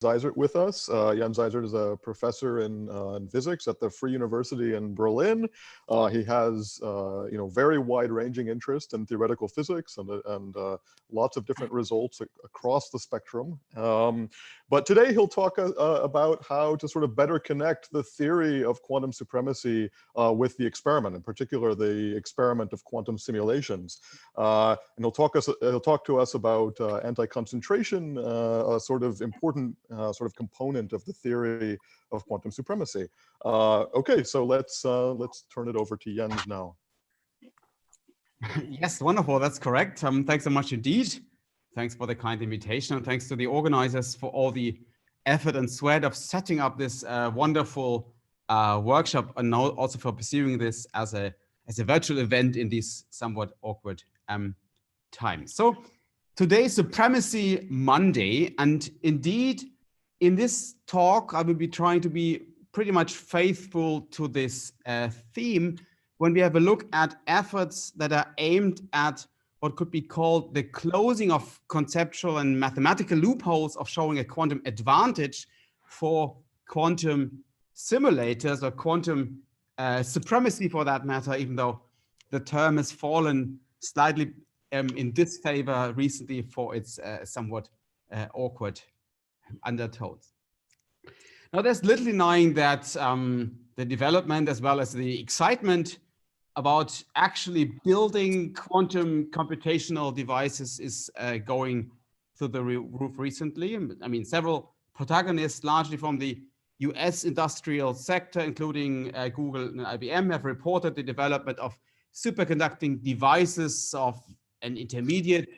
Eisert with us. Jens Eisert is a professor in physics at the Free University in Berlin. He has very wide-ranging interest in theoretical physics and lots of different results across the spectrum. But today he'll talk about how to sort of better connect the theory of quantum supremacy with the experiment, in particular the experiment of quantum simulations. And he'll talk to us about anti-concentration, a sort of important sort of component of the theory of quantum supremacy. Okay, so let's turn it over to Jens now. Yes, wonderful. That's correct. Thanks so much indeed. Thanks for the kind invitation, and thanks to the organizers for all the effort and sweat of setting up this wonderful workshop, and now also for pursuing this as a virtual event in these somewhat awkward times. So today is Supremacy Monday, and indeed in this talk I will be trying to be pretty much faithful to this theme when we have a look at efforts that are aimed at what could be called the closing of conceptual and mathematical loopholes of showing a quantum advantage for quantum simulators, or quantum supremacy for that matter, even though the term has fallen slightly in disfavor recently for its somewhat awkward undertones. Now, there's little denying that the development as well as the excitement about actually building quantum computational devices is going through the roof recently. I mean, several protagonists, largely from the US industrial sector, including Google and IBM, have reported the development of superconducting devices of an intermediate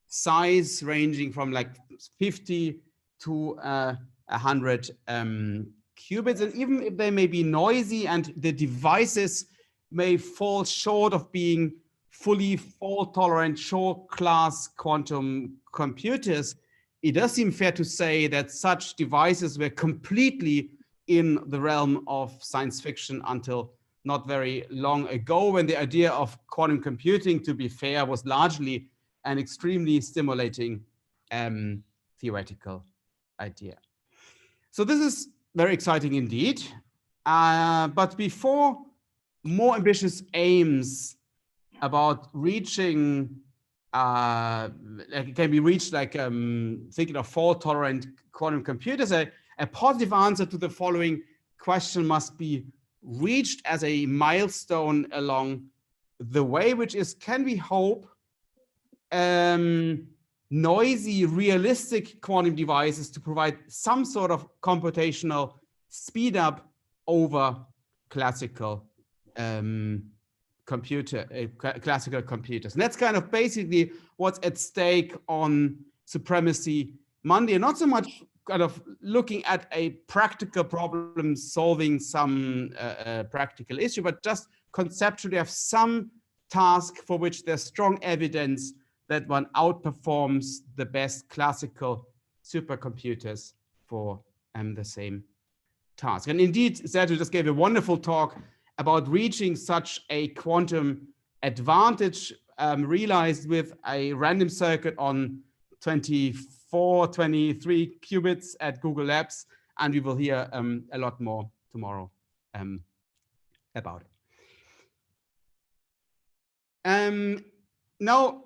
size ranging from like 50 to 100 qubits. And even if they may be noisy and the devices may fall short of being fully fault-tolerant short-class quantum computers, it does seem fair to say that such devices were completely in the realm of science fiction until not very long ago, when the idea of quantum computing, to be fair, was largely an extremely stimulating theoretical idea. So this is very exciting indeed. But before more ambitious aims about reaching, can be reached, like thinking of fault-tolerant quantum computers, a positive answer to the following question must be reached as a milestone along the way, which is, can we hope noisy, realistic quantum devices to provide some sort of computational speed up over classical classical computers. And that's kind of basically what's at stake on Supremacy Monday. Not so much kind of looking at a practical problem, solving some practical issue, but just conceptually have some task for which there's strong evidence that one outperforms the best classical supercomputers for the same task. And indeed, Sergio just gave a wonderful talk about reaching such a quantum advantage realized with a random circuit on 24, 23 qubits at Google Labs. And we will hear a lot more tomorrow about it. Now,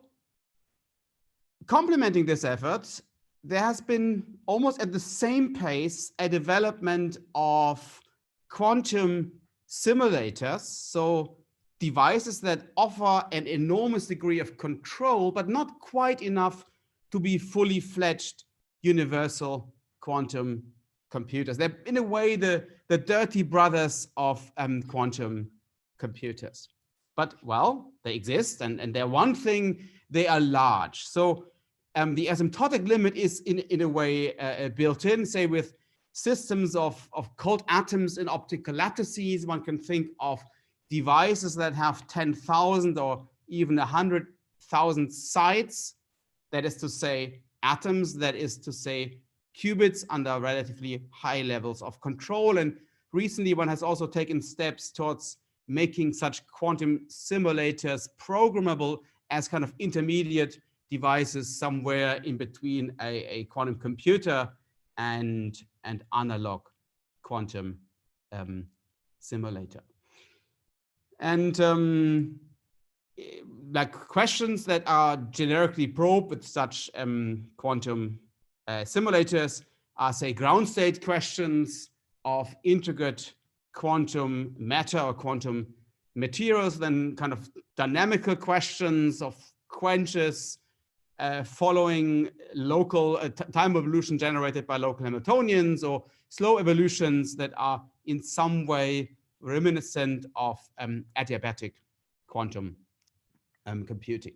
complementing this effort, there has been almost at the same pace a development of quantum simulators, so devices that offer an enormous degree of control, but not quite enough to be fully fledged universal quantum computers. They're in a way the dirty brothers of quantum computers. But well, they exist, and they're one thing, they are large. So the asymptotic limit is in a way built in, say with systems of cold atoms in optical lattices. One can think of devices that have 10,000 or even 100,000 sites. That is to say atoms, that is to say qubits under relatively high levels of control. And recently one has also taken steps towards making such quantum simulators programmable as kind of intermediate devices somewhere in between a quantum computer and analog quantum simulator. And like questions that are generically probed with such quantum simulators are, say, ground state questions of integrate quantum matter or quantum materials, then kind of dynamical questions of quenches following local time evolution generated by local Hamiltonians, or slow evolutions that are in some way reminiscent of adiabatic quantum computing.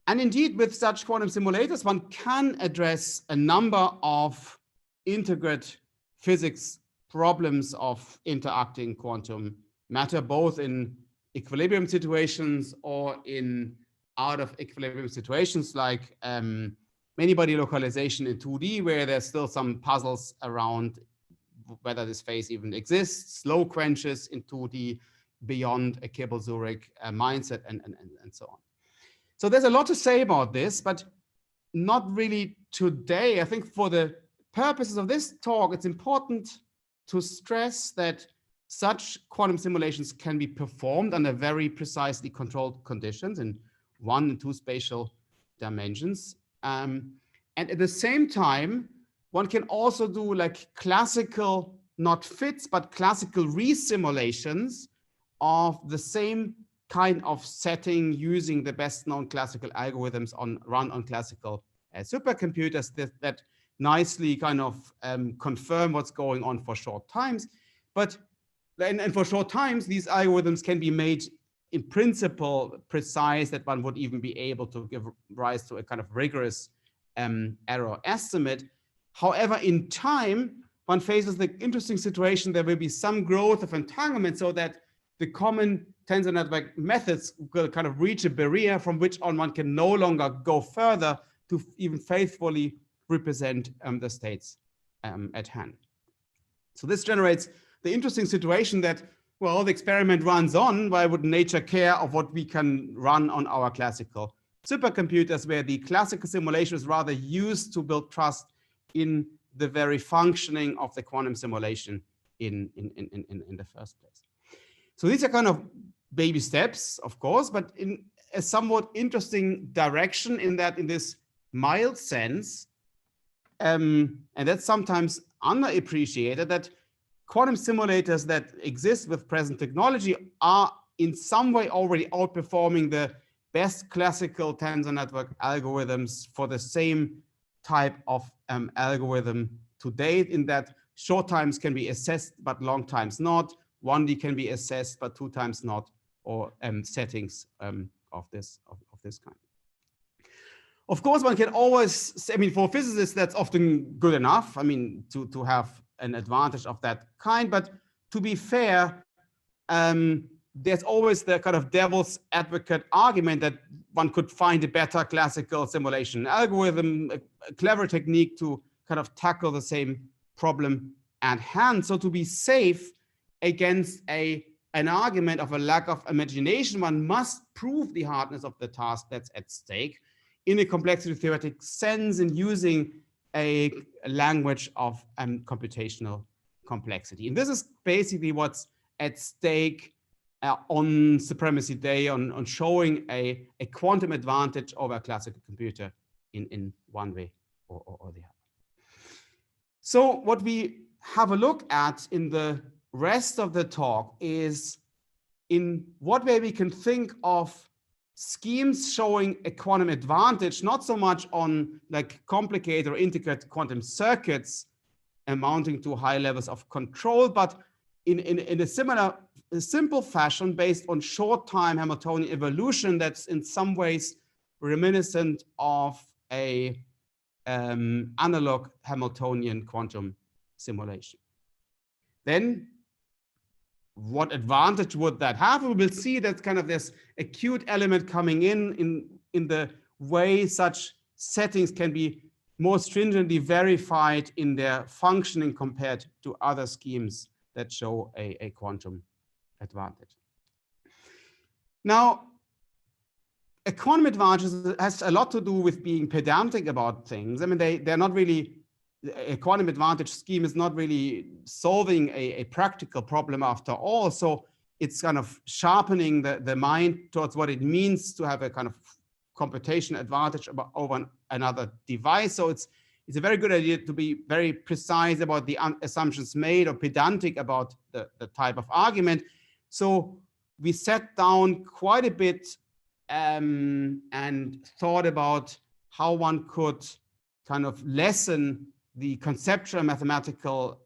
And indeed, with such quantum simulators, one can address a number of integrate physics problems of interacting quantum matter, both in equilibrium situations or in out of equilibrium situations like many-body localization in 2D, where there's still some puzzles around whether this phase even exists, slow quenches in 2D beyond a Kibble-Zurich mindset, and so on. So there's a lot to say about this, but not really today. I think for the purposes of this talk, it's important to stress that such quantum simulations can be performed under very precisely controlled conditions in 1 and 2 spatial dimensions. And at the same time, one can also do like classical, not fits, but classical resimulations of the same kind of setting using the best known classical algorithms run on classical supercomputers that nicely kind of confirm what's going on for short times. And for short times, these algorithms can be made in principle precise, that one would even be able to give rise to a kind of rigorous error estimate. However, in time, one faces the interesting situation, there will be some growth of entanglement so that the common tensor network methods will kind of reach a barrier from which on one can no longer go further to even faithfully represent the states at hand. So this generates the interesting situation that, well, the experiment runs on. Why would nature care of what we can run on our classical supercomputers, where the classical simulation is rather used to build trust in the very functioning of the quantum simulation in the first place. So these are kind of baby steps, of course, but in a somewhat interesting direction, in that in this mild sense, and that's sometimes underappreciated, that quantum simulators that exist with present technology are in some way already outperforming the best classical tensor network algorithms for the same type of algorithm to date, in that short times can be assessed, but long times not. 1D can be assessed, but 2 times not, or settings of this kind. Of course, one can always, I mean, for physicists, that's often good enough, I mean, to have an advantage of that kind. But to be fair, there's always the kind of devil's advocate argument that one could find a better classical simulation algorithm, a clever technique to kind of tackle the same problem at hand. So to be safe against an argument of a lack of imagination, one must prove the hardness of the task that's at stake in a complexity theoretic sense, in using a language of computational complexity. And this is basically what's at stake on Supremacy Day, on showing a quantum advantage over a classical computer in one way or the other. So what we have a look at in the rest of the talk is in what way we can think of schemes showing a quantum advantage, not so much on like complicated or intricate quantum circuits amounting to high levels of control, but in a similar, simple fashion based on short time Hamiltonian evolution that's in some ways reminiscent of a analog Hamiltonian quantum simulation. Then what advantage would that have? We will see that kind of this acute element coming in the way such settings can be more stringently verified in their functioning compared to other schemes that show a quantum advantage. Now, a quantum advantage has a lot to do with being pedantic about things. I mean, they're not really a quantum advantage scheme is not really solving a practical problem after all. So it's kind of sharpening the mind towards what it means to have a kind of computation advantage over another device. So it's a very good idea to be very precise about the assumptions made or pedantic about the type of argument. So we sat down quite a bit and thought about how one could kind of lessen the conceptual mathematical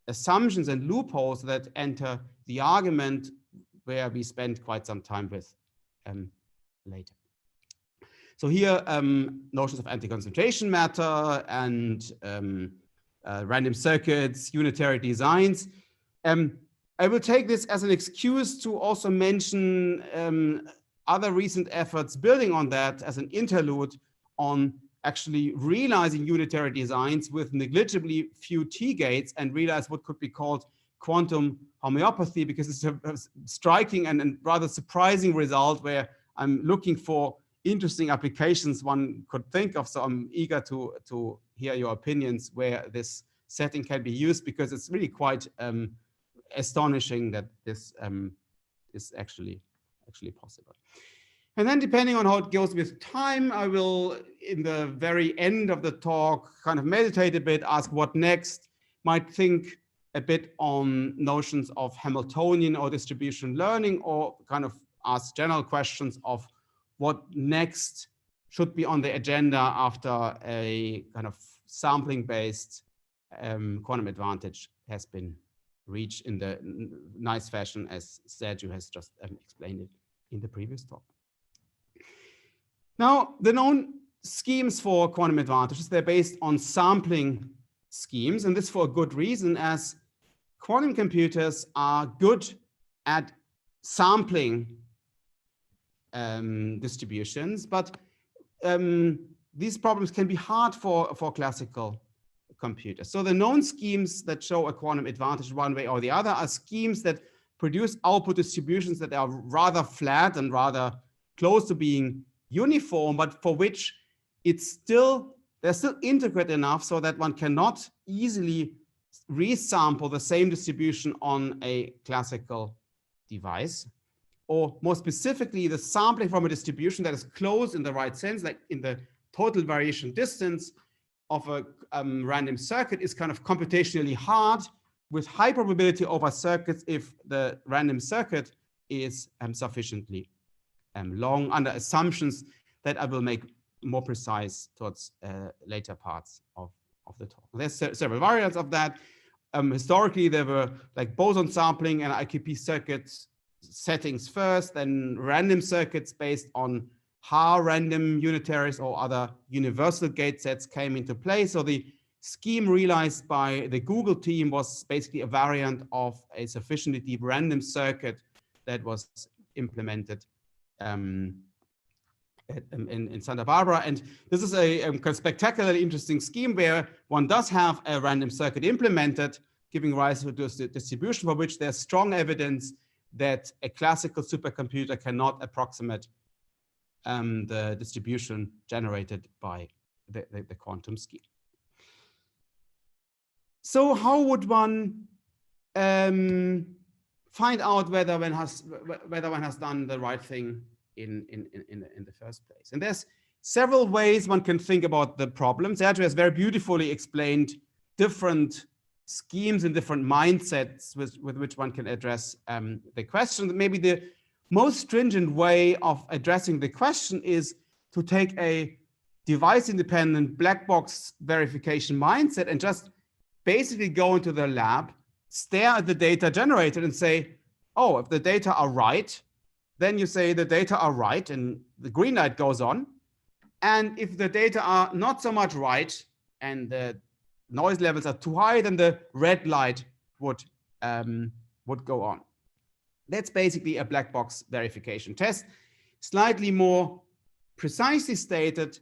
assumptions and loopholes that enter the argument, where we spend quite some time with later. So here, notions of anti-concentration matter and random circuits, unitary designs. I will take this as an excuse to also mention other recent efforts building on that as an interlude on actually realizing unitary designs with negligibly few T-gates and realize what could be called quantum homeopathy, because it's a striking and rather surprising result where I'm looking for interesting applications one could think of. So I'm eager to hear your opinions where this setting can be used, because it's really quite astonishing that this is actually possible. And then depending on how it goes with time, I will, in the very end of the talk, kind of meditate a bit, ask what next, might think a bit on notions of Hamiltonian or distribution learning, or kind of ask general questions of what next should be on the agenda after a kind of sampling-based quantum advantage has been reached in the nice fashion as Sergio has just explained it in the previous talk. Now, the known schemes for quantum advantages, they're based on sampling schemes, and this for a good reason, as quantum computers are good at sampling distributions, but these problems can be hard for classical computers. So the known schemes that show a quantum advantage one way or the other are schemes that produce output distributions that are rather flat and rather close to being uniform, but for which they're still intricate enough so that one cannot easily resample the same distribution on a classical device. Or more specifically, the sampling from a distribution that is close in the right sense, like in the total variation distance of a random circuit, is kind of computationally hard with high probability over circuits if the random circuit is sufficiently long, under assumptions that I will make more precise towards later parts of the talk. There's several variants of that. Historically, there were like boson sampling and IQP circuits settings first, then random circuits based on Haar random unitaries or other universal gate sets came into play. So the scheme realized by the Google team was basically a variant of a sufficiently deep random circuit that was implemented in Santa Barbara. And this is a spectacularly interesting scheme where one does have a random circuit implemented, giving rise to this distribution for which there's strong evidence that a classical supercomputer cannot approximate the distribution generated by the quantum scheme. So how would one find out whether one has done the right thing in the first place? And there's several ways one can think about the problem. Sergio has very beautifully explained different schemes and different mindsets with which one can address the question. Maybe the most stringent way of addressing the question is to take a device-independent black box verification mindset and just basically go into the lab, stare at the data generated and say, oh, if the data are right, then you say the data are right and the green light goes on. And if the data are not so much right and the noise levels are too high, then the red light would go on. That's basically a black box verification test. Slightly more precisely stated,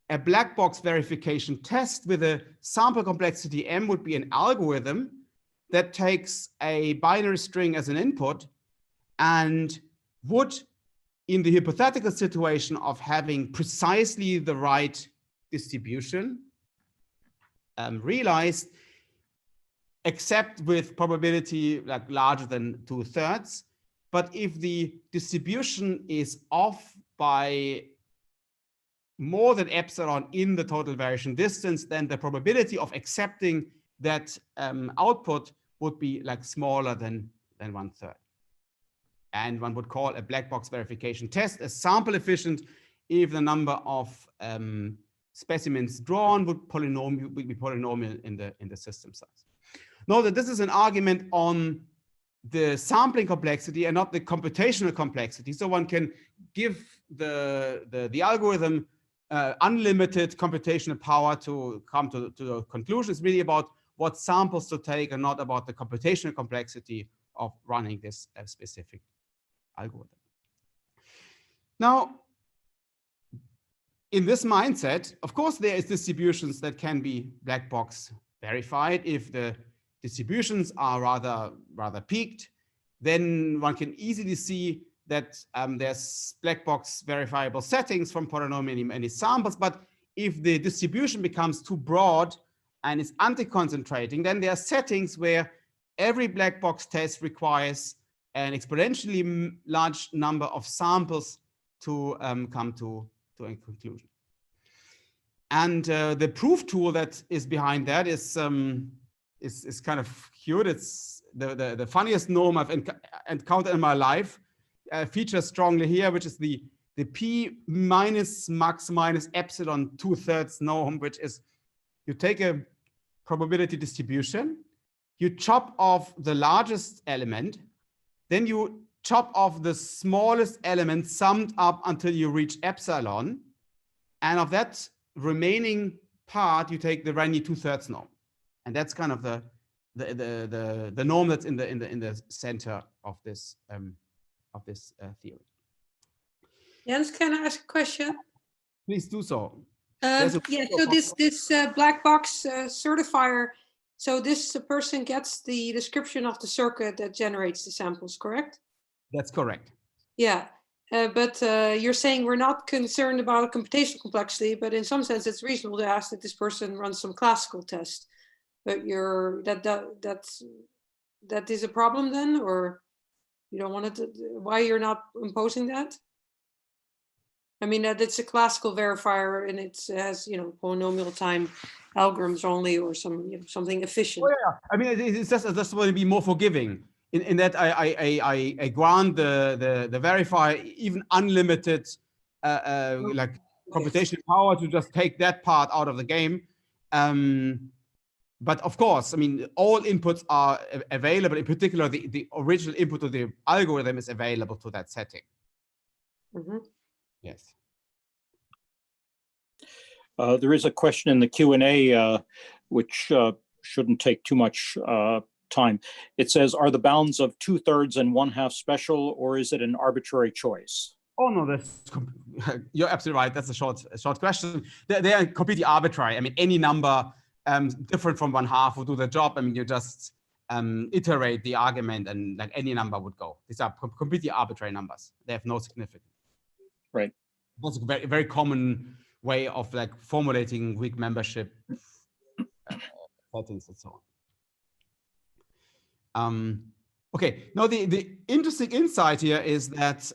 a black box verification test with a sample complexity M would be an algorithm that takes a binary string as an input and would, in the hypothetical situation of having precisely the right distribution, realized, except with probability like larger than 2/3. But if the distribution is off by more than epsilon in the total variation distance, then the probability of accepting that output would be like smaller than 1/3. And one would call a black box verification test as sample efficient if the number of specimens drawn would be polynomial in the system size. Note that this is an argument on the sampling complexity and not the computational complexity. So one can give the algorithm unlimited computational power to come to the conclusion. It's really about what samples to take and not about the computational complexity of running this specific algorithm. Now, in this mindset, of course, there is distributions that can be black box verified. If the distributions are rather peaked, then one can easily see that there's black box verifiable settings from polynomially many samples. But if the distribution becomes too broad and is anti-concentrating, then there are settings where every black box test requires an exponentially large number of samples to come to a conclusion. And the proof tool that is behind that is kind of cute. It's the funniest norm I've encountered in my life. Features strongly here, which is the p minus max minus epsilon 2/3 norm, which is you take a probability distribution, you chop off the largest element, then you chop off the smallest element summed up until you reach epsilon, and of that remaining part you take the Ranye 2/3 norm, and that's kind of the norm that's in the center of this theory. Jens, can I ask a question? Please do so. Yeah, so this black box certifier, so this person gets the description of the circuit that generates the samples, correct? That's correct. Yeah, but you're saying we're not concerned about computational complexity, but in some sense it's reasonable to ask that this person runs some classical test. But that is a problem then, or you don't want it? Why you're not imposing that? I mean, that it's a classical verifier and it has, polynomial time algorithms only, or something efficient. Oh, yeah. I mean, it's just want to be more forgiving in that I grant the verifier even unlimited like computational power to just take that part out of the game. But of course, I mean, all inputs are available. In particular, the original input of the algorithm is available to that setting. Mm-hmm. Yes. There is a question in the Q&A which shouldn't take too much time. It says, are the bounds of 2/3 and 1/2 special, or is it an arbitrary choice? Oh no, you're absolutely right. That's a short question. They are completely arbitrary. I mean, any number different from 1/2 will do the job. I mean, you just iterate the argument and like any number would go. These are completely arbitrary numbers. They have no significance. Right. That's a very, very common way of like formulating weak membership settings and so on. Okay, now the interesting insight here is that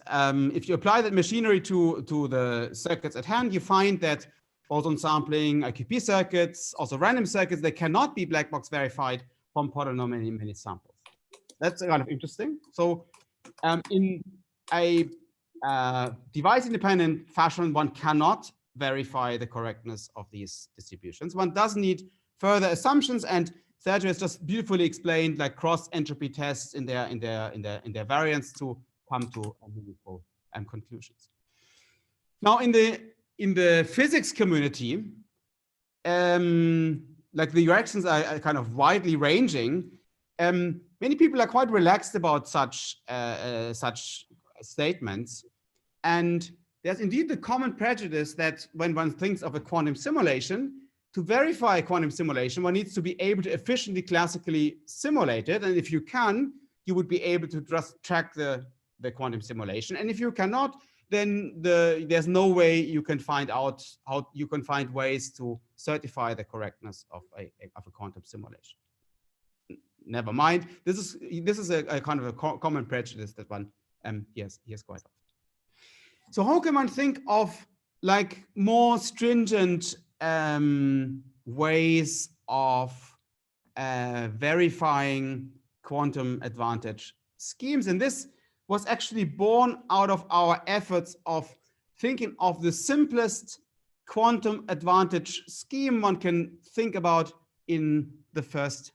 if you apply that machinery to the circuits at hand, you find that boson sampling, IQP circuits, also random circuits, they cannot be black box verified from polynomially many samples. That's kind of interesting. So in a device-independent fashion, one cannot verify the correctness of these distributions. One does need further assumptions, and Sergio has just beautifully explained like cross entropy tests in their variants to come to meaningful conclusions. Now, in the physics community, like the directions are kind of widely ranging. Many people are quite relaxed about such statements, and there's indeed the common prejudice that when one thinks of a quantum simulation, to verify a quantum simulation, one needs to be able to efficiently classically simulate it. And if you can, you would be able to just track the quantum simulation. And if you cannot, then there's no way you can find out how you can find ways to certify the correctness of a quantum simulation. Never mind. This is a kind of a common prejudice that one hears quite often. So how can one think of like more stringent ways of verifying quantum advantage schemes? And this was actually born out of our efforts of thinking of the simplest quantum advantage scheme one can think about in the first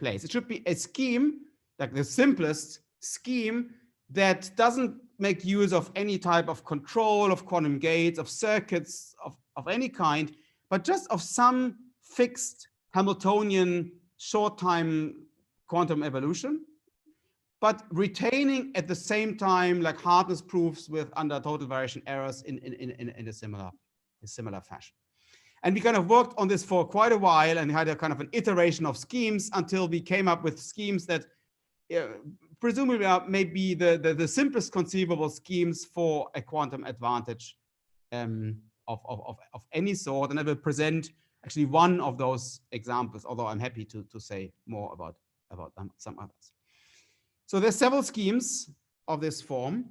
place. It should be a scheme, like the simplest scheme, that doesn't make use of any type of control, of quantum gates, of circuits of any kind, but just of some fixed Hamiltonian short-time quantum evolution, but retaining at the same time like hardness proofs with under total variation errors in a similar fashion. And we kind of worked on this for quite a while and had a kind of an iteration of schemes until we came up with schemes that presumably are maybe the simplest conceivable schemes for a quantum advantage of any sort. And I will present actually one of those examples, although I'm happy to say more about some others. So there's several schemes of this form.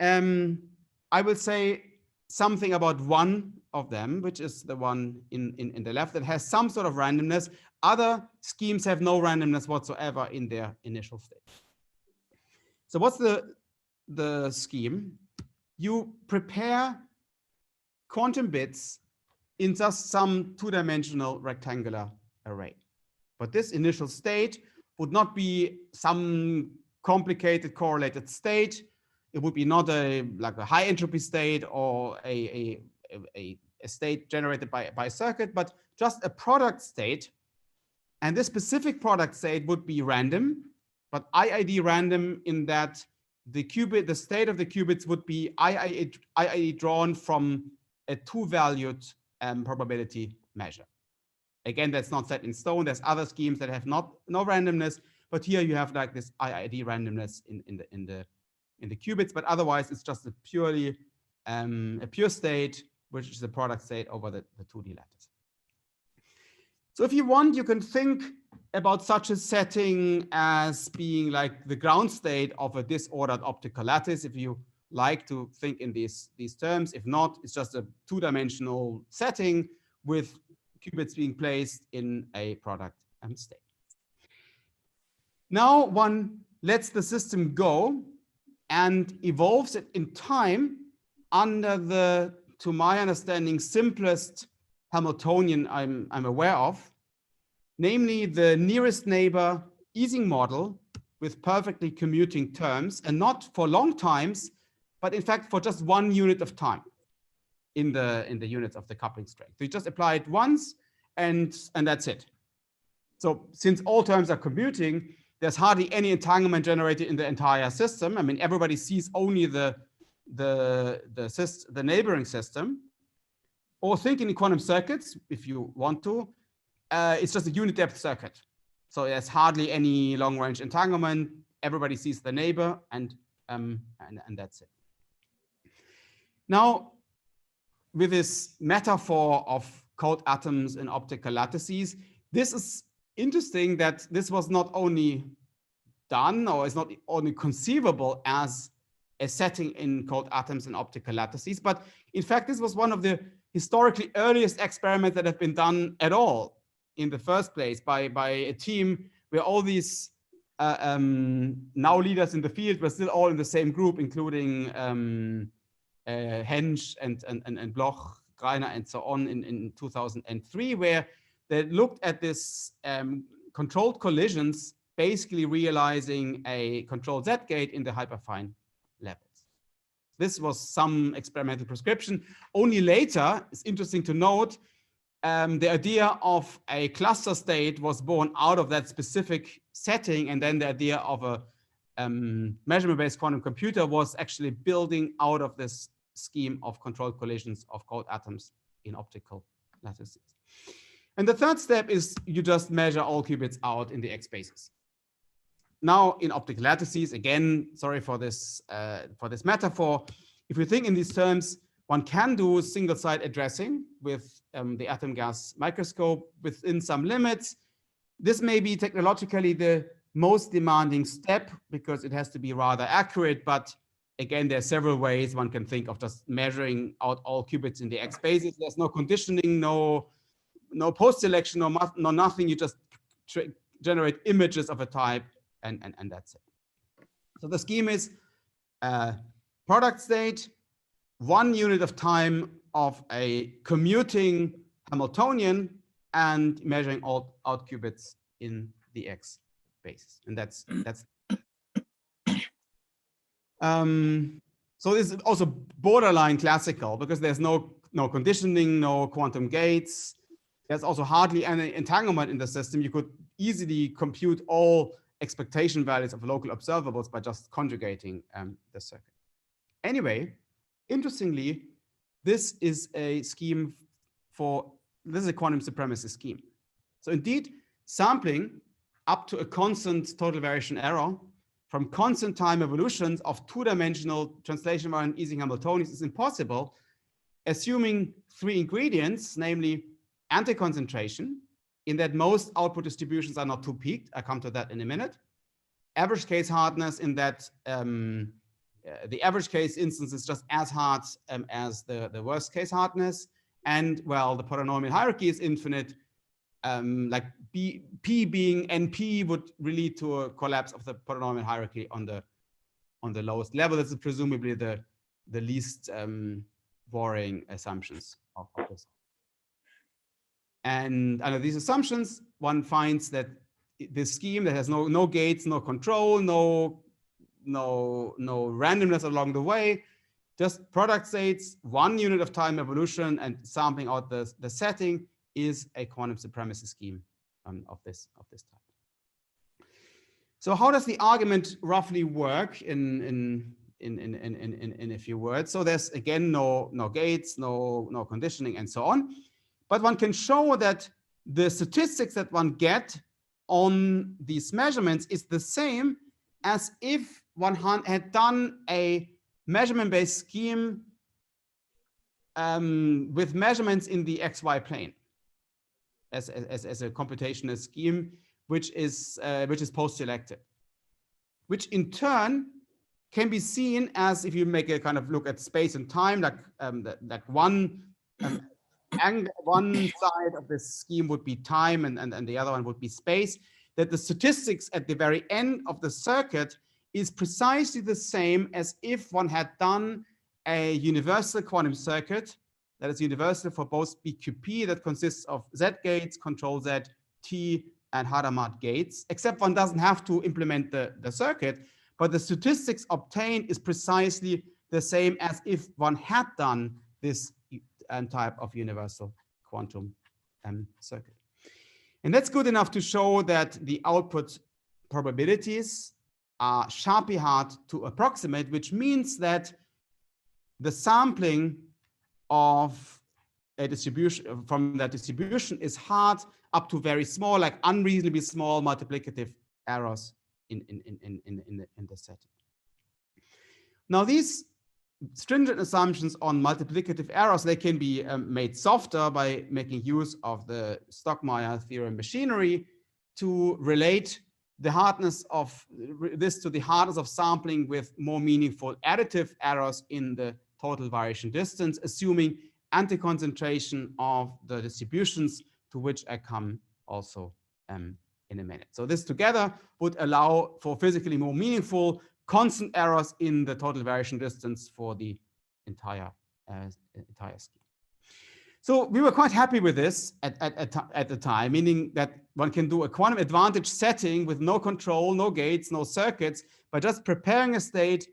I will say something about one of them, which is the one in the left that has some sort of randomness. Other schemes have no randomness whatsoever in their initial state. So what's the scheme? You prepare quantum bits in just some two-dimensional rectangular array. But this initial state would not be some complicated correlated state. It would be not like a high entropy state or a state generated by a circuit, but just a product state. And this specific product state would be random, but IID random in that the state of the qubits would be IID drawn from a two-valued probability measure. Again, that's not set in stone. There's other schemes that have no randomness, but here you have like this IID randomness in the qubits. But otherwise, it's just a pure state, which is the product state over the 2D lattice. So if you want, you can think about such a setting as being like the ground state of a disordered optical lattice, if you like to think in these terms. If not, it's just a two-dimensional setting with qubits being placed in a product state. Now one lets the system go and evolves it in time under the, to my understanding, simplest Hamiltonian I'm aware of, namely the nearest neighbor Ising model with perfectly commuting terms, and not for long times, but in fact for just 1 unit of time in the units of the coupling strength. So you just apply it once and that's it. So since all terms are commuting, there's hardly any entanglement generated in the entire system. I mean, everybody sees only the neighboring system. Or think in quantum circuits, if you want to. It's just a unit depth circuit. So there's hardly any long range entanglement. Everybody sees the neighbor and that's it. Now, with this metaphor of cold atoms in optical lattices, this is interesting that this was not only done or is not only conceivable as a setting in cold atoms in optical lattices, but in fact, this was one of the historically earliest experiments that have been done at all in the first place by a team where all these now leaders in the field were still all in the same group, including Hensch and Bloch, Greiner, and so on in 2003, where they looked at this controlled collisions, basically realizing a controlled Z gate in the hyperfine levels. This was some experimental prescription. Only later, it's interesting to note, the idea of a cluster state was born out of that specific setting, and then the idea of a measurement-based quantum computer was actually building out of this scheme of controlled collisions of cold atoms in optical lattices. And the third step is you just measure all qubits out in the X spaces. Now in optical lattices, again, sorry for this metaphor, if you think in these terms, one can do single-site addressing with the atom gas microscope within some limits. This may be technologically the most demanding step because it has to be rather accurate, but again, there are several ways one can think of just measuring out all qubits in the X spaces. There's no conditioning, no post-selection, no nothing. You just generate images of a type, and that's it. So the scheme is product state, 1 unit of time of a commuting Hamiltonian, and measuring all out qubits in the X space, and that's. So this is also borderline classical because there's no conditioning, no quantum gates. There's also hardly any entanglement in the system. You could easily compute all expectation values of local observables by just conjugating the circuit. Anyway, interestingly, this is a scheme this is a quantum supremacy scheme. So indeed, sampling up to a constant total variation error from constant time evolutions of 2-dimensional translation variant Ising Hamiltonians is impossible, assuming 3 ingredients, namely anti-concentration, in that most output distributions are not too peaked. I come to that in a minute. Average case hardness, in that the average case instance is just as hard as the worst case hardness. And well, the polynomial hierarchy is infinite. Like P being NP would lead to a collapse of the polynomial hierarchy on the lowest level. This is presumably the least worrying assumptions of this. And under these assumptions, one finds that this scheme that has no gates, no control, no randomness along the way, just product states, 1 unit of time evolution, and sampling out the setting is a quantum supremacy scheme of this type. So how does the argument roughly work in a few words? So there's again no gates, no conditioning, and so on. But one can show that the statistics that one get on these measurements is the same as if one had done a measurement-based scheme with measurements in the XY plane as a computational scheme, which is post-selected, which in turn can be seen as, if you make a kind of look at space and time, like one side of this scheme would be time and the other one would be space, that the statistics at the very end of the circuit is precisely the same as if one had done a universal quantum circuit that is universal for both BQP, that consists of Z gates, control Z, T, and Hadamard gates, except one doesn't have to implement the circuit, but the statistics obtained is precisely the same as if one had done this type of universal quantum circuit. And that's good enough to show that the output probabilities are sharply hard to approximate, which means that the sampling of a distribution from that distribution is hard up to very small, like unreasonably small multiplicative errors in the setting. Now, these stringent assumptions on multiplicative errors, they can be made softer by making use of the Stockmeier theorem machinery to relate the hardness of this to the hardness of sampling with more meaningful additive errors in the total variation distance, assuming anti-concentration of the distributions, to which I come also in a minute. So this together would allow for physically more meaningful constant errors in the total variation distance for the entire scheme. So we were quite happy with this at the time, meaning that one can do a quantum advantage setting with no control, no gates, no circuits, by just preparing a state,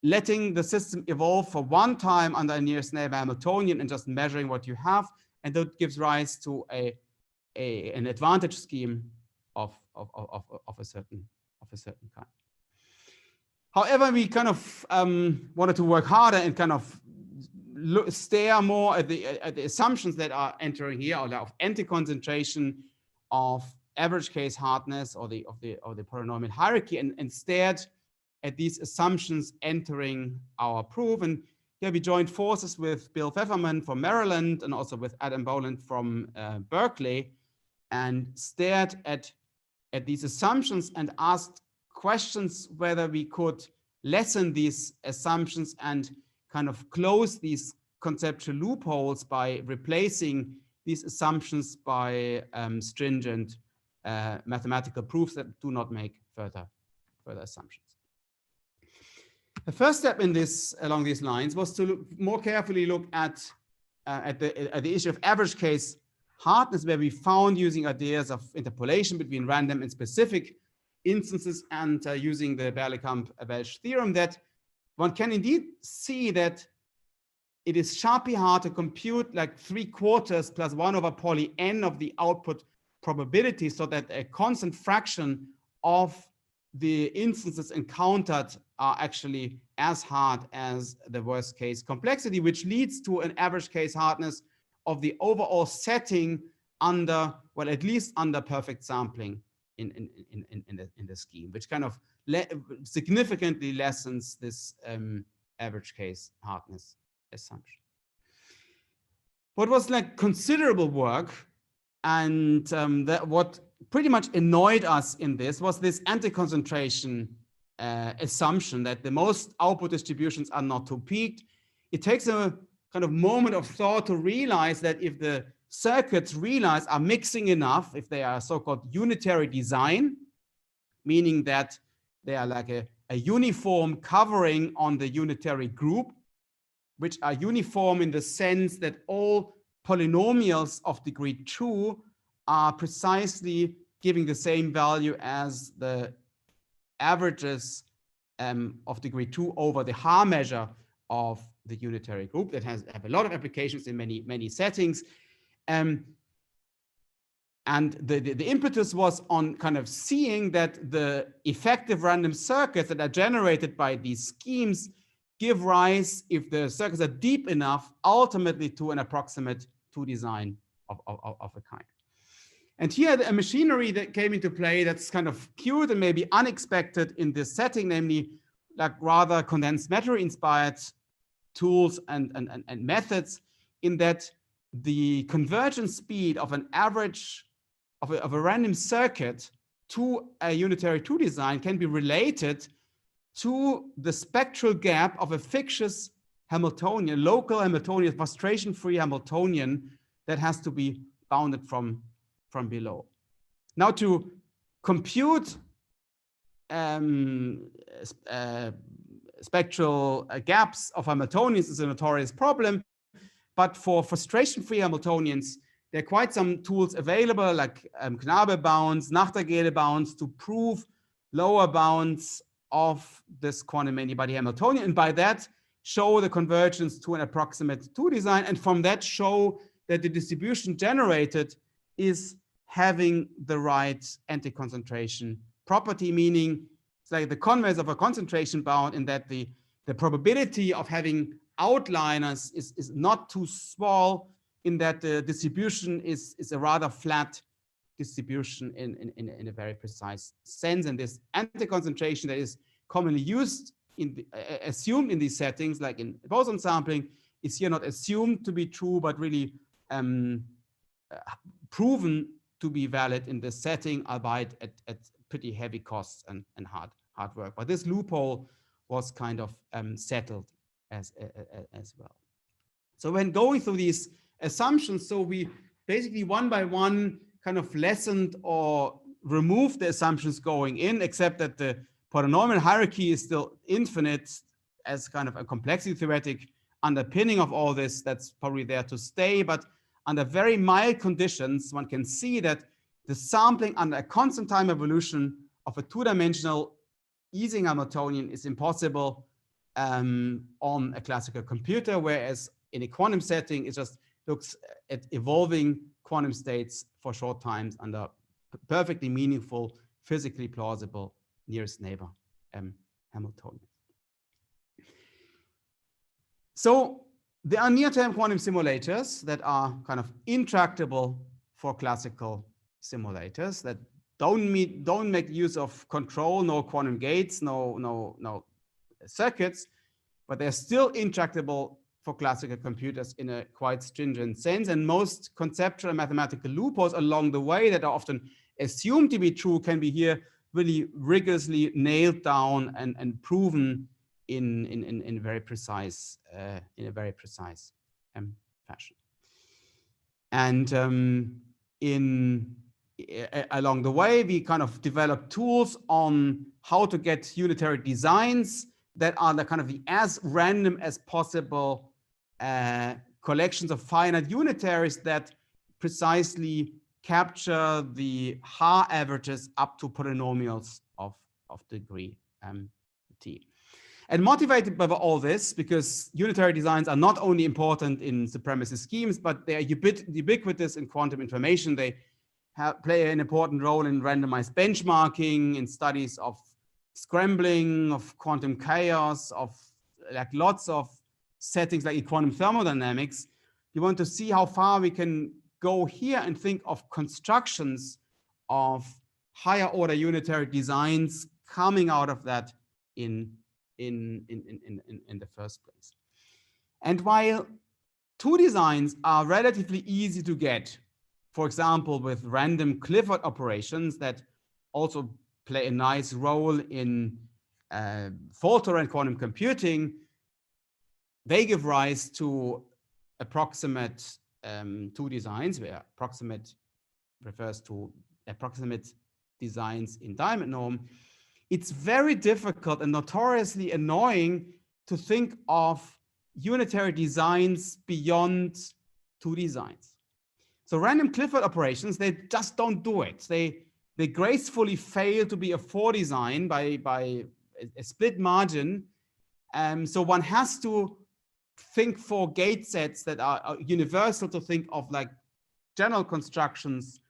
letting the system evolve for one time under a nearest neighbor Hamiltonian and just measuring what you have. And that gives rise to an advantage scheme of a certain kind. However, we kind of wanted to work harder and kind of stare more at the assumptions that are entering here, or of anti-concentration, of average case hardness, or the polynomial hierarchy, and instead at these assumptions entering our proof. And here we joined forces with Bill Pfefferman from Maryland and also with Adam Boland from Berkeley, and stared at these assumptions and asked questions whether we could lessen these assumptions and kind of close these conceptual loopholes by replacing these assumptions by stringent mathematical proofs that do not make further assumptions. The first step in this, along these lines, was to more carefully look at the issue of average case hardness, where we found, using ideas of interpolation between random and specific instances and using the Berlekamp-Welsch theorem, that one can indeed see that it is sharply hard to compute like 3/4 plus 1 over poly n of the output probability, so that a constant fraction of the instances encountered are actually as hard as the worst case complexity, which leads to an average case hardness of the overall setting under, well, at least under perfect sampling in the scheme, which kind of significantly lessens this average case hardness assumption. What was like considerable work, and that what pretty much annoyed us in this was this anti-concentration assumption that the most output distributions are not too peaked. It takes a kind of moment of thought to realize that if the circuits are mixing enough, if they are so-called unitary design, meaning that they are like a uniform covering on the unitary group, which are uniform in the sense that all polynomials of degree 2 are precisely giving the same value as the averages of degree 2 over the Haar measure of the unitary group. That have a lot of applications in many settings. And the impetus was on kind of seeing that the effective random circuits that are generated by these schemes give rise, if the circuits are deep enough, ultimately to an approximate 2 design of a kind. And here a machinery that came into play that's kind of cute and maybe unexpected in this setting, namely like rather condensed matter inspired tools and methods, in that the convergence speed of an average of a random circuit to a unitary 2 design can be related to the spectral gap of a fictitious Hamiltonian, local Hamiltonian, frustration-free Hamiltonian that has to be bounded from below. Now, to compute spectral gaps of Hamiltonians is a notorious problem, but for frustration-free Hamiltonians, there are quite some tools available, like Knabe bounds, Nachtergele bounds, to prove lower bounds of this quantum many-body Hamiltonian, and by that show the convergence to an approximate 2 design, and from that show that the distribution generated is having the right anti-concentration property, meaning it's like the converse of a concentration bound, in that the probability of having outliners is not too small, in that the distribution is a rather flat distribution in a very precise sense. And this anti-concentration that is commonly used assumed in these settings, like in boson sampling, is here not assumed to be true, but really proven to be valid in this setting, albeit at pretty heavy costs and hard work. But this loophole was kind of settled as well. So when going through these assumptions, so we basically one by one kind of lessened or removed the assumptions going in, except that the polynomial hierarchy is still infinite as kind of a complexity theoretic underpinning of all this. That's probably there to stay, but under very mild conditions, one can see that the sampling under a constant time evolution of a 2-dimensional Ising Hamiltonian is impossible on a classical computer, whereas in a quantum setting, it just looks at evolving quantum states for short times under perfectly meaningful, physically plausible nearest neighbor Hamiltonian. So there are near-term quantum simulators that are kind of intractable for classical simulators that don't make use of control, no quantum gates, no circuits, but they're still intractable for classical computers in a quite stringent sense. And most conceptual and mathematical loopholes along the way that are often assumed to be true can be here really rigorously nailed down and proven in a very precise fashion. And along the way, we kind of developed tools on how to get unitary designs that are the kind of the as random as possible collections of finite unitaries that precisely capture the Haar averages up to polynomials of degree t. And motivated by all this, because unitary designs are not only important in supremacy schemes, but they are ubiquitous in quantum information. They play an important role in randomized benchmarking, in studies of scrambling, of quantum chaos, of like lots of settings like in quantum thermodynamics. You want to see how far we can go here and think of constructions of higher order unitary designs coming out of that in the first place. And while two designs are relatively easy to get, for example, with random Clifford operations that also play a nice role in fault-tolerant quantum computing, they give rise to approximate two designs, where approximate refers to approximate designs in diamond norm. It's very difficult and notoriously annoying to think of unitary designs beyond two designs. So random Clifford operations, they just don't do it. They gracefully fail to be a 4 design by a split margin. So one has to think for gate sets that are universal to think of like general constructions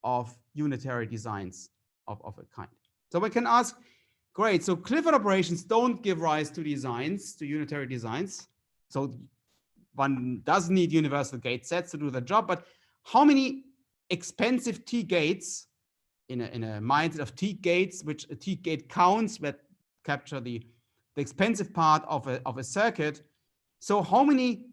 of unitary designs of a kind. So we can ask, great, so Clifford operations don't give rise to designs, to unitary designs. So one does need universal gate sets to do the job, but how many expensive T gates in a mindset of T gates, which a T gate counts that capture the expensive part of a circuit. So how many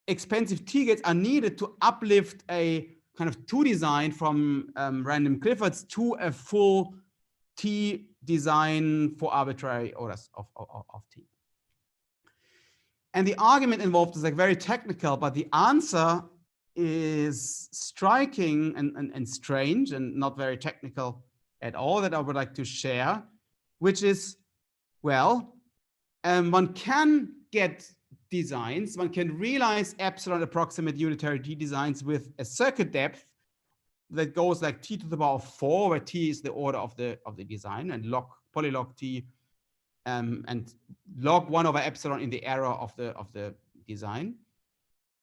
expensive T gates are needed to uplift a kind of 2 design from random Cliffords to a full T design for arbitrary orders of T? And the argument involved is like very technical, but the answer is striking and strange and not very technical at all that I would like to share, which is, well, one can get designs, one can realize epsilon approximate unitary T designs with a circuit depth that goes like T to the power of 4, where T is the order of the design, and polylog T and log 1 over epsilon in the error of the design.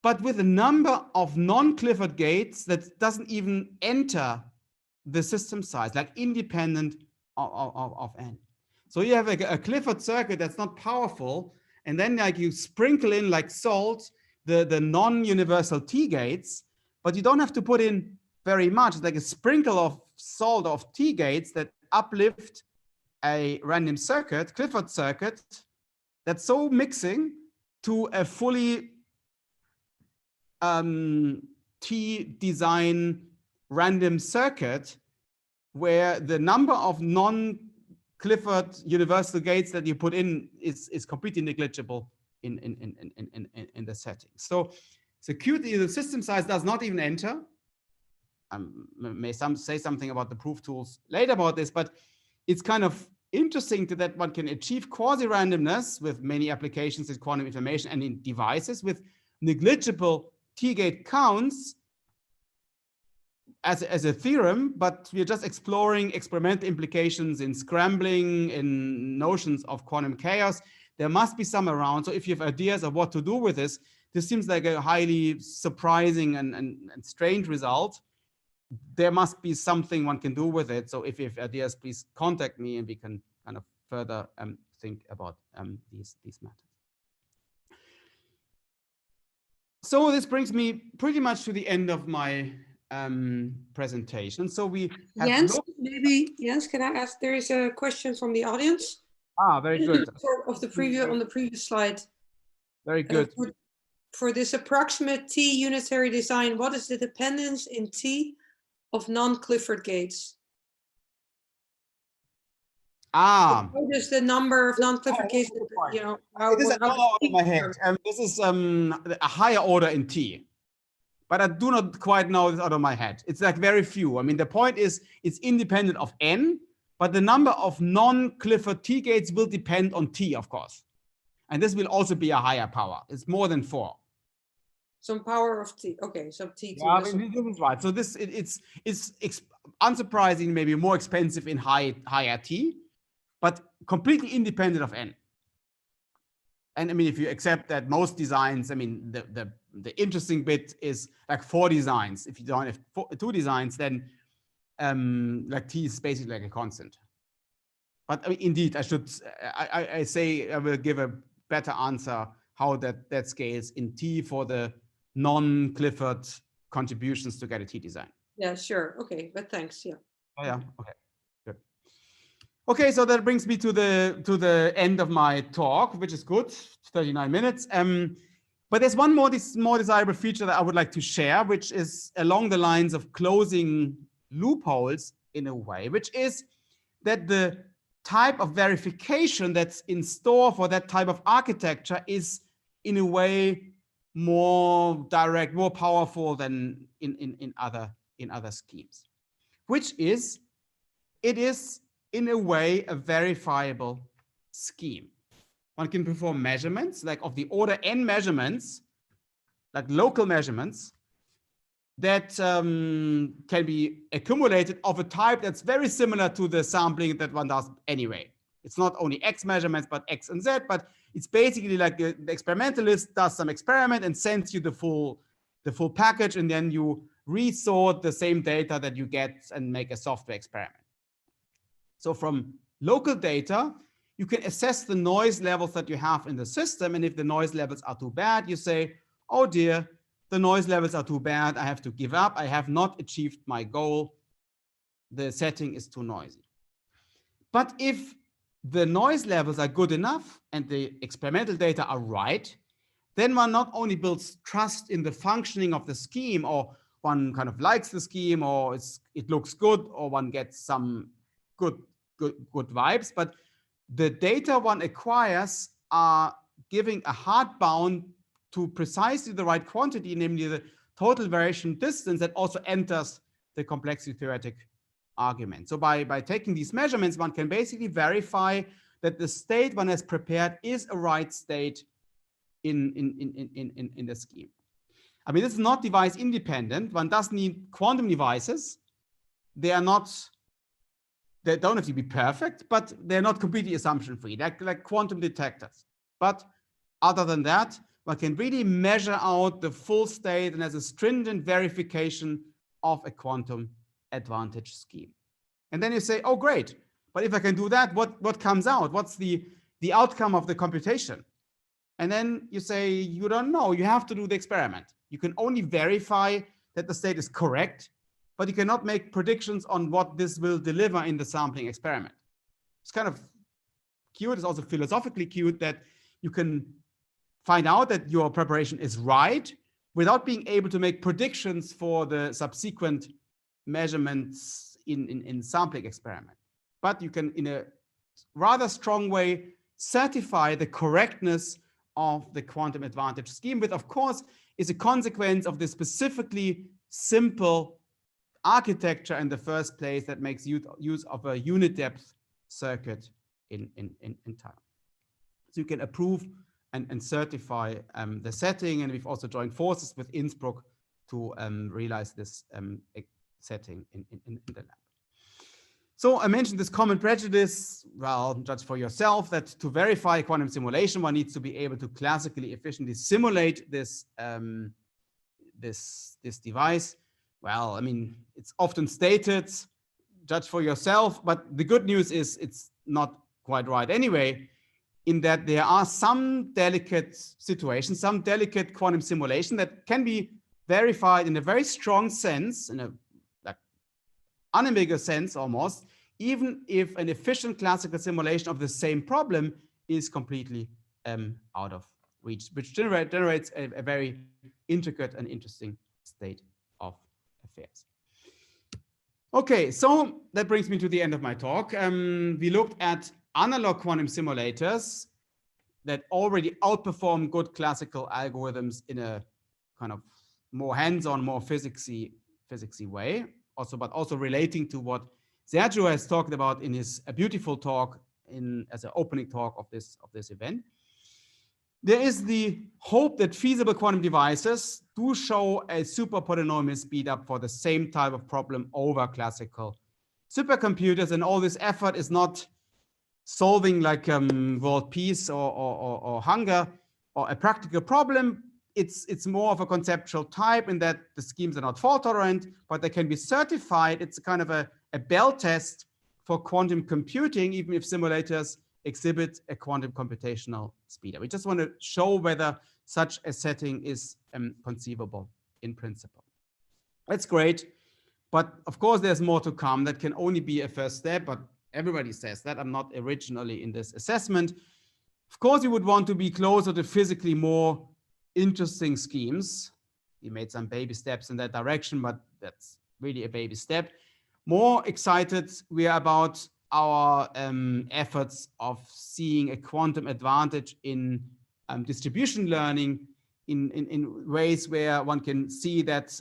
But with a number of non-Clifford gates that doesn't even enter the system size, like independent of n. So you have a Clifford circuit that's not powerful, and then like you sprinkle in like salt the non-universal T gates, but you don't have to put in very much. It's like a sprinkle of salt of T gates that uplift a random circuit, Clifford circuit, that's so mixing to a fully T design random circuit where the number of non-Clifford universal gates that you put in is completely negligible in the setting. So the system size does not even enter. May say something about the proof tools later about this, but it's kind of interesting that one can achieve quasi-randomness with many applications in quantum information and in devices with negligible T-gate counts as a theorem, but we're just exploring experimental implications in scrambling, in notions of quantum chaos. There must be some around. So if you have ideas of what to do with this seems like a highly surprising and strange result. There must be something one can do with it. So if you have ideas, please contact me and we can kind of further think about these matters. So this brings me pretty much to the end of my presentation. So we have Jens, maybe, Jens, can I ask, there is a question from the audience. very good. Of the previous, on the previous slide. Very good. For this approximate T unitary design, what is the dependence in T of non-Clifford gates? What is the number of non-Clifford gates? You know, this is another order in my head. This is a higher order in T, but I do not quite know this out of my head. It's like very few. I mean, the point is it's independent of N, but the number of non-Clifford T gates will depend on T, of course. And this will also be a higher power. It's more than 4. Some power of T. Okay, so T2. Yeah, I mean, this is right. So this it's unsurprisingly maybe more expensive in higher T, but completely independent of N. And I mean, if you accept that most designs, I mean, the interesting bit is like 4 designs. If you don't have 2 designs, then like T is basically like a constant. But I mean, indeed, I say I will give a better answer how that scales in T for the non-Clifford contributions to get a T design. Yeah, sure. Okay, but thanks. Yeah. Oh yeah. Okay. Good. Okay, so that brings me to the end of my talk, which is good. 39 minutes. But there's one more desirable feature that I would like to share, which is along the lines of closing loopholes in a way, which is that the type of verification that's in store for that type of architecture is in a way more direct, more powerful than in other schemes, which is it is in a way a verifiable scheme. One can perform measurements like of the order n measurements, like local measurements that can be accumulated of a type that's very similar to the sampling that one does anyway. It's not only X measurements, but X and Z, but it's basically like the experimentalist does some experiment and sends you the full package, and then you resort the same data that you get and make a software experiment. So from local data, you can assess the noise levels that you have in the system, and if the noise levels are too bad, you say, oh dear, the noise levels are too bad, I have to give up, I have not achieved my goal, the setting is too noisy. But if the noise levels are good enough and the experimental data are right, then one not only builds trust in the functioning of the scheme, or one kind of likes the scheme, or it looks good, or one gets some good vibes, but the data one acquires are giving a hard bound to precisely the right quantity, namely the total variation distance that also enters the complexity theoretic argument. So by taking these measurements, one can basically verify that the state one has prepared is a right state in the scheme. I mean, this is not device independent. One does need quantum devices. They don't have to be perfect, but they're not completely assumption free. They're like quantum detectors. But other than that, one can really measure out the full state and has a stringent verification of a quantum advantage scheme. And then you say, oh, great. But if I can do that, what comes out? What's the outcome of the computation? And then you say, you don't know. You have to do the experiment. You can only verify that the state is correct, but you cannot make predictions on what this will deliver in the sampling experiment. It's kind of cute. It's also philosophically cute that you can find out that your preparation is right without being able to make predictions for the subsequent measurements in sampling experiment. But you can, in a rather strong way, certify the correctness of the quantum advantage scheme, which of course is a consequence of the specifically simple architecture in the first place that makes use of a unit depth circuit in time. So you can approve and certify the setting, and we've also joined forces with Innsbruck to realize this setting in the lab. So I mentioned this common prejudice. Well, judge for yourself that to verify quantum simulation, one needs to be able to classically efficiently simulate this this device. Well, I mean, it's often stated, judge for yourself, but the good news is it's not quite right anyway, in that there are some delicate situations, some delicate quantum simulation that can be verified in a very strong sense, in a like unambiguous sense almost, even if an efficient classical simulation of the same problem is completely out of reach, which generates a very intricate and interesting state of affairs. Okay, so that brings me to the end of my talk. We looked at analog quantum simulators that already outperform good classical algorithms in a kind of more hands-on, more physicsy way. But also relating to what Sergio has talked about in his beautiful talk as an opening talk of this event. There is the hope that feasible quantum devices do show a super polynomial speed up for the same type of problem over classical supercomputers, and all this effort is not solving like world peace or hunger or a practical problem. It's more of a conceptual type in that the schemes are not fault tolerant, but they can be certified. It's kind of a bell test for quantum computing, even if simulators exhibit a quantum computational speed up. We just want to show whether such a setting is conceivable in principle. That's great. But of course, there's more to come. That can only be a first step, but everybody says that. I'm not originally in this assessment. Of course, you would want to be closer to physically more interesting schemes. We made some baby steps in that direction, but that's really a baby step. More excited we are about our efforts of seeing a quantum advantage in distribution learning in ways where one can see that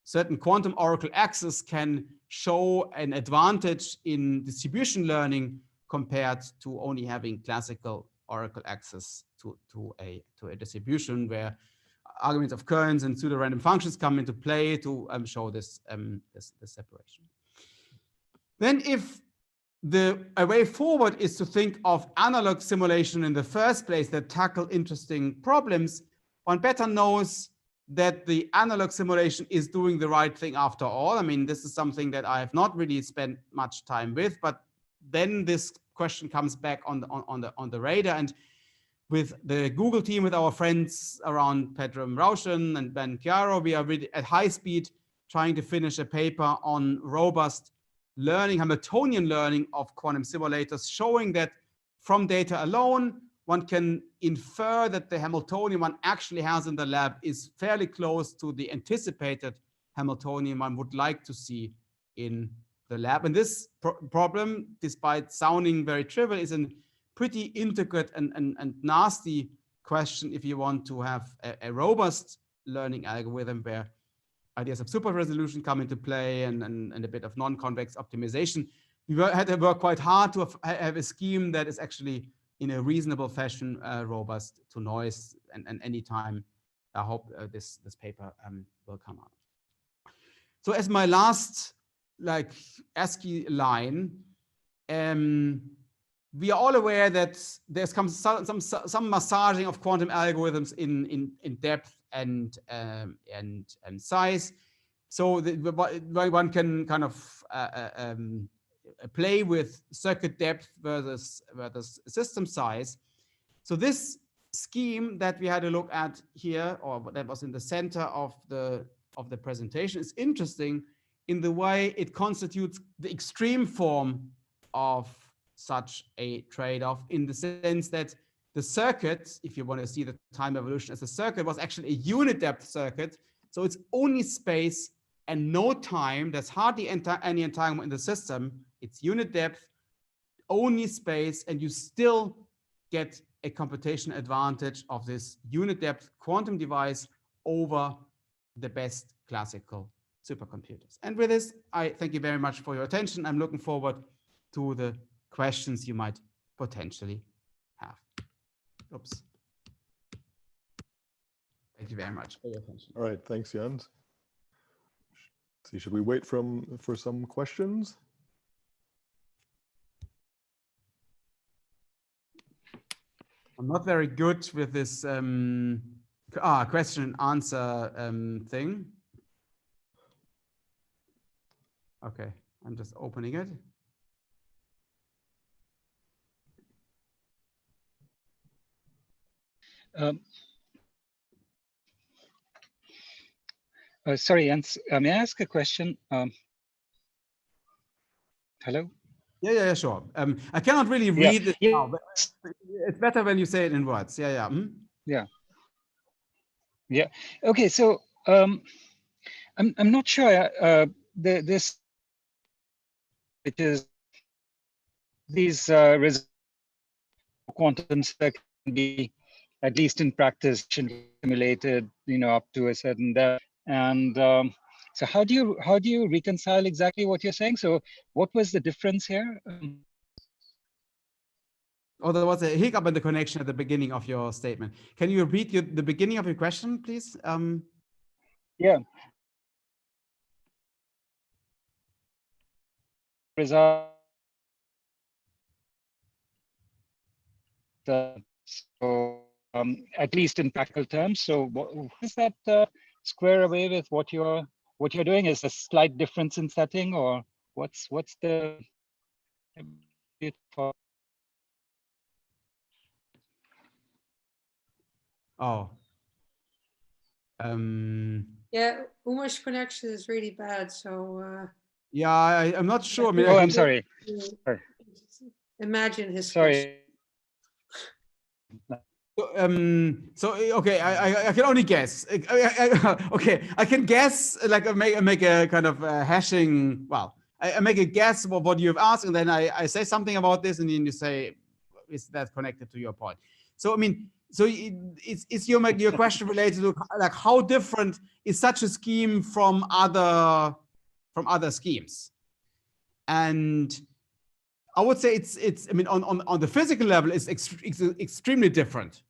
certain quantum oracle access can show an advantage in distribution learning compared to only having classical oracle access to a distribution where arguments of currents and pseudo-random functions come into play to show this separation. Then if a way forward is to think of analog simulation in the first place that tackle interesting problems, one better knows that the analog simulation is doing the right thing after all. I mean, this is something that I have not really spent much time with, but then this question comes back on the radar. And with the Google team, with our friends around Pedram Rauschen and Ben Chiaro, we are really at high speed trying to finish a paper on robust learning, Hamiltonian learning of quantum simulators, showing that from data alone, one can infer that the Hamiltonian one actually has in the lab is fairly close to the anticipated Hamiltonian one would like to see in the lab. And this problem, despite sounding very trivial, is a pretty intricate and nasty question if you want to have a robust learning algorithm where ideas of super resolution come into play and a bit of non-convex optimization. We had to work quite hard to have a scheme that is actually in a reasonable fashion robust to noise. And anytime, I hope this paper will come out. So as my last ASCII line, we are all aware that there's some massaging of quantum algorithms in depth and size. So one can kind of play with circuit depth versus system size. So this scheme that we had a look at here, or that was in the center of the presentation, is interesting in the way it constitutes the extreme form of such a trade-off, in the sense that the circuit, if you want to see the time evolution as a circuit, was actually a unit depth circuit. So it's only space and no time. There's hardly any entanglement in the system. It's unit depth, only space, and you still get a computation advantage of this unit depth quantum device over the best classical supercomputers. And with this, I thank you very much for your attention. I'm looking forward to the questions you might potentially have. Oops. Thank you very much for your attention. All right, thanks, Jens. See, should we wait for some questions? I'm not very good with this question and answer thing. Okay, I'm just opening it. Sorry, Jens, may I ask a question? Hello? Yeah, sure. I cannot really read it now, but it's better when you say it in words. Yeah. Yeah. Okay, so I'm not sure this, which is these quantums that can be, at least in practice, simulated, up to a certain depth. And so how do you reconcile exactly what you're saying? So what was the difference here? Oh, there was a hiccup in the connection at the beginning of your statement. Can you repeat the beginning of your question, please? Yeah. So at least in practical terms. So what is that square away with what you're doing? Is a slight difference in setting, or what's the Oh. Yeah, Uma's connection is really bad, so. Yeah, I'm not sure. I mean, I'm sorry. Imagine his. Sorry. So okay, I can only guess. Okay, I can guess, like make a kind of hashing. Well, I make a guess of what you've asked, and then I say something about this, and then you say, is that connected to your point? So I mean, so it's your question related to like how different is such a scheme from other schemes, and I would say it's I mean on the physical level it's extremely different.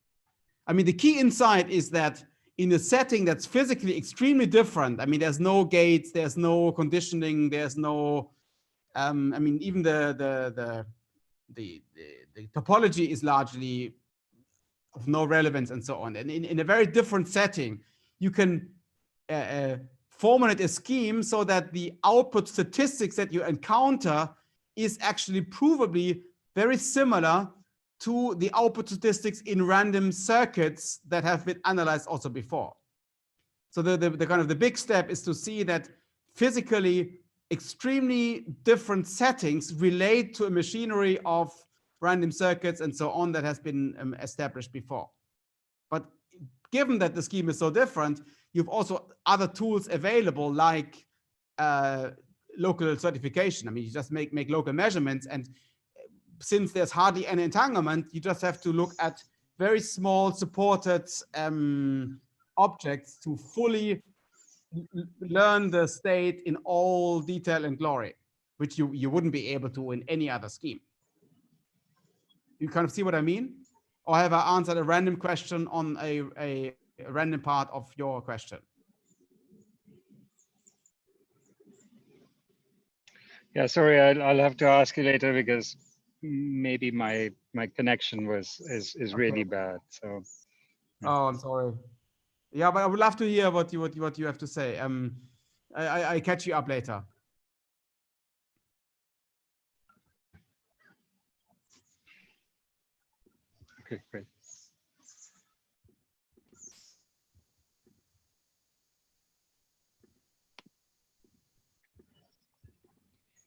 I mean, the key insight is that in a setting that's physically extremely different, I mean, there's no gates, there's no conditioning, there's no, I mean, even the topology is largely of no relevance and so on. And in a very different setting, you can formulate a scheme so that the output statistics that you encounter is actually provably very similar to the output statistics in random circuits that have been analyzed also before. So the kind of the big step is to see that physically extremely different settings relate to a machinery of random circuits and so on that has been established before. But given that the scheme is so different, you've also other tools available like local certification. I mean, you just make local measurements, and since there's hardly any entanglement, you just have to look at very small supported objects to fully learn the state in all detail and glory, which you wouldn't be able to in any other scheme. You kind of see what I mean? Or have I answered a random question on a random part of your question? Yeah, sorry, I'll have to ask you later because maybe my connection is okay. Really bad. So. Oh, I'm sorry. Yeah, but I would love to hear what you have to say. I catch you up later. Okay, great.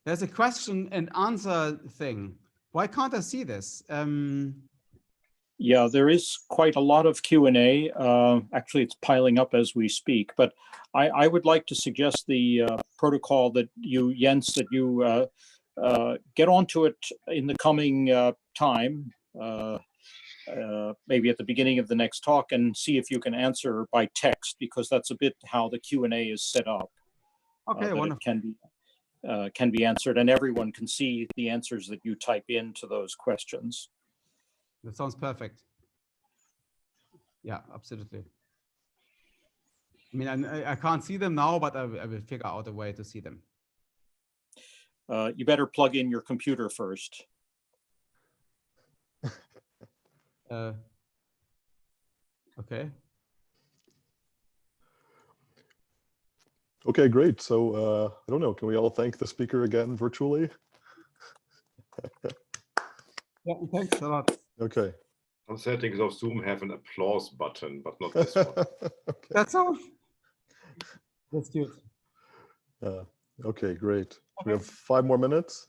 There's a question and answer thing. Why can't I see this? Yeah, there is quite a lot of Q&A. Actually, it's piling up as we speak, but I would like to suggest the protocol that you, Jens, that you get onto it in the coming time, maybe at the beginning of the next talk, and see if you can answer by text, because that's a bit how the Q&A is set up. Okay, wonderful. It can be answered, and everyone can see the answers that you type into those questions. That sounds perfect. Yeah, absolutely. I mean, I can't see them now, but I will figure out a way to see them. You better plug in your computer first. Okay. Okay, great. So I don't know, can we all thank the speaker again virtually? Yeah, thanks a lot. Okay. Some settings of Zoom have an applause button, but not this one. Okay. That's all. Let's do it. Okay, great. We have 5 more minutes.